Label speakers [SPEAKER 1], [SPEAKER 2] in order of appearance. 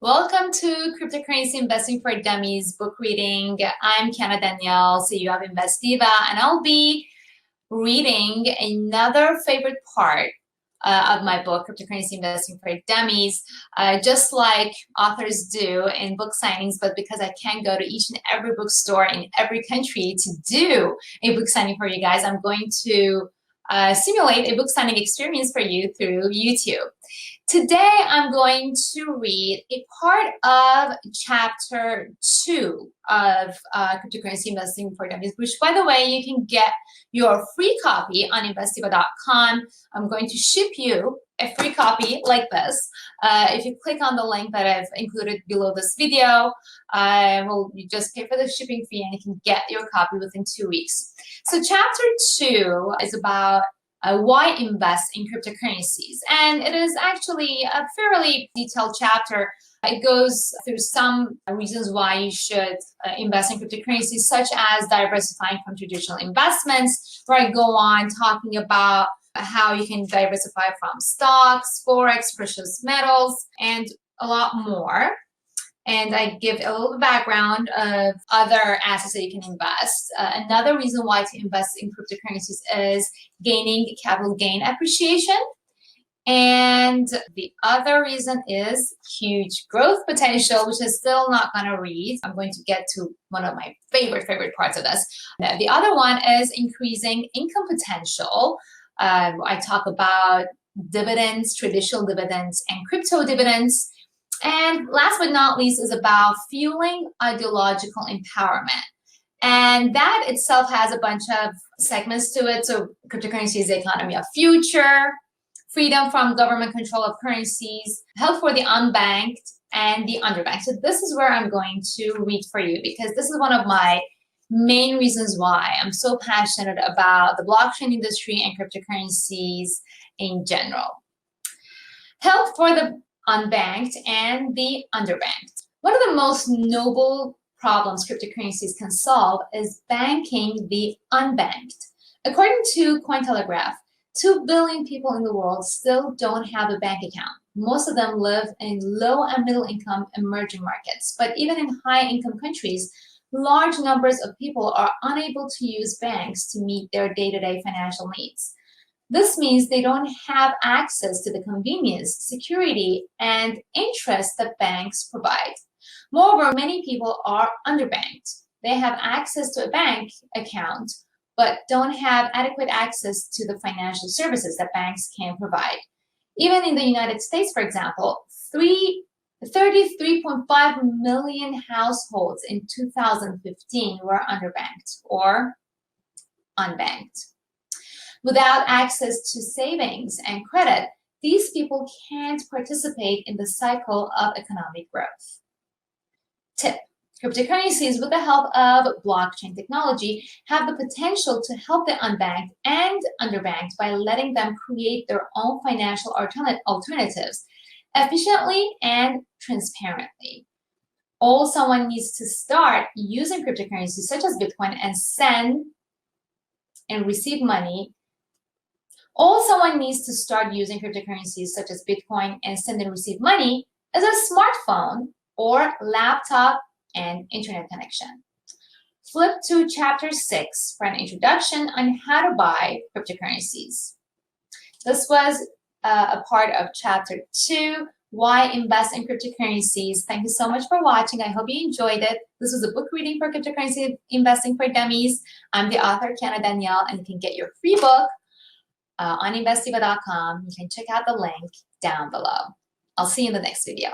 [SPEAKER 1] Welcome to Cryptocurrency Investing for Dummies book reading. I'm Kiana Danielle, CEO of Investiva, and I'll be reading another favorite part of my book, Cryptocurrency Investing for Dummies, just like authors do in book signings, but because I can't go to each and every bookstore in every country to do a book signing for you guys, I'm going to simulate a book signing experience for you through YouTube. Today, I'm going to read a part of chapter 2 of Cryptocurrency Investing for Dummies, which, by the way, you can get your free copy on investiva.com. I'm going to ship you a free copy like this. If you click on the link that I've included below this video, you just pay for the shipping fee and you can get your copy within 2 weeks. So chapter 2 is about why invest in cryptocurrencies. And it is actually a fairly detailed chapter. It goes through some reasons why you should invest in cryptocurrencies, such as diversifying from traditional investments, where I go on talking about how you can diversify from stocks, forex, precious metals, and a lot more. And I give a little background of other assets that you can invest. Another reason why to invest in cryptocurrencies is gaining capital gain appreciation. And the other reason is huge growth potential, which is still not going to read. I'm going to get to one of my favorite parts of this. The other one is increasing income potential. I talk about dividends, traditional dividends, and crypto dividends. And last but not least is about fueling ideological empowerment. And that itself has a bunch of segments to it. So cryptocurrency is the economy of future, freedom from government control of currencies, help for the unbanked and the underbanked. So this is where I'm going to read for you, because this is one of my main reasons why I'm so passionate about the blockchain industry and cryptocurrencies in general. Help for the unbanked and the underbanked. One of the most noble problems cryptocurrencies can solve is banking the unbanked. According to Cointelegraph, 2 billion people in the world still don't have a bank account. Most of them live in low and middle income emerging markets. But even in high income countries, large numbers of people are unable to use banks to meet their day-to-day financial needs. This means they don't have access to the convenience, security, and interest that banks provide. Moreover, many people are underbanked. They have access to a bank account, but don't have adequate access to the financial services that banks can provide. Even in the United States, for example, 33.5 million households in 2015 were underbanked or unbanked. Without access to savings and credit, these people can't participate in the cycle of economic growth. Tip: cryptocurrencies, with the help of blockchain technology, have the potential to help the unbanked and underbanked by letting them create their own financial alternatives efficiently and transparently. All someone needs to start using cryptocurrencies such as Bitcoin and send and receive money. All someone needs to start using cryptocurrencies such as Bitcoin and send and receive money is a smartphone or laptop and internet connection. Flip to chapter 6 for an introduction on how to buy cryptocurrencies. This was a part of chapter 2, why invest in cryptocurrencies. Thank you so much for watching. I hope you enjoyed it. This was a book reading for Cryptocurrency Investing for Dummies. I'm the author, Kiana Danielle, and you can get your free book on investiva.com. You can check out the link down below. I'll see you in the next video.